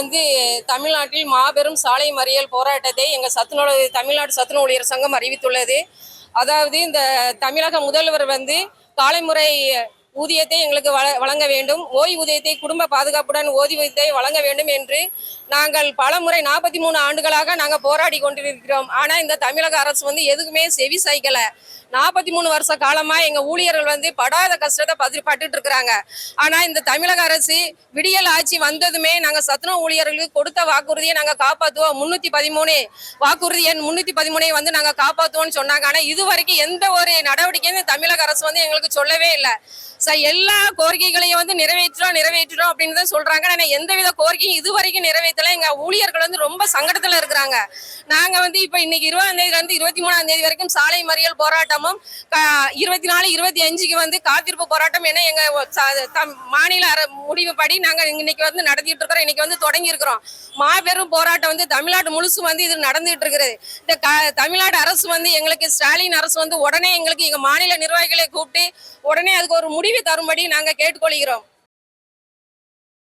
வந்து தமிழ்நாட்டில் மாபெரும் சாலை மறியல் போராட்டத்தை எங்கள் சத்துணவு தமிழ்நாடு சத்துணவு ஊழியர் சங்கம் அறிவித்துள்ளது. அதாவது இந்த தமிழக முதல்வர் வந்து காலைமுறை ஊதியத்தை எங்களுக்கு வழங்க வேண்டும், ஓய்வூதியத்தை குடும்ப பாதுகாப்புடன் ஓய்வூதியத்தை வழங்க வேண்டும் என்று நாங்கள் பலமுறை 43 ஆண்டுகளாக நாங்கள் போராடி கொண்டிருக்கிறோம். ஆனால் இந்த தமிழக அரசு வந்து எதுக்குமே செவி சாய்க்கல. 43 வருஷ காலமா எங்க ஊழியர்கள் வந்து படாத கஷ்டத்தை பட்டுட்டு இருக்கிறாங்க. ஆனா இந்த தமிழக அரசு விடியல் ஆட்சி வந்ததுமே நாங்க சத்துணவு ஊழியர்களுக்கு கொடுத்த வாக்குறுதியை நாங்க காப்பாற்றுவோம், 313 வாக்குறுதி எண் 313 வந்து நாங்க காப்பாற்றுவோம்னு சொன்னாங்க. ஆனா இதுவரைக்கும் எந்த ஒரு நடவடிக்கையும் தமிழக அரசு வந்து எங்களுக்கு சொல்லவே இல்லை. எல்லா கோரிக்கைகளையும் வந்து நிறைவேற்றோம் அப்படின்னு தான் சொல்றாங்க. ஆனா எந்தவித கோரிக்கையும் இதுவரைக்கும் நிறைவேற்றல. எங்க ஊழியர்கள் வந்து ரொம்ப சங்கடத்துல இருக்கிறாங்க. நாங்க வந்து இப்ப இன்னைக்கு 20ஆம் தேதியில இருந்து 23ஆம் தேதி வரைக்கும் சாலை மறியல் போராட்டமும் 24, 25க்கு வந்து காத்திருப்பு போராட்டம் என எங்க மாநில முடிவுப்படி நாங்க இன்னைக்கு வந்து நடத்திட்டு இருக்கிறோம். இன்னைக்கு வந்து தொடங்கி இருக்கிறோம். மாபெரும் போராட்டம் வந்து தமிழ்நாடு முழுசும் வந்து இது நடந்துட்டு இருக்கிறது. இந்த தமிழ்நாடு அரசு வந்து எங்களுக்கு ஸ்டாலின் அரசு வந்து உடனே எங்களுக்கு எங்க மாநில நிர்வாகிகளை கூப்பிட்டு உடனே அதுக்கு ஒரு முடிவு தரும்படி நாங்க கேட்டுக்கொள்கிறோம்.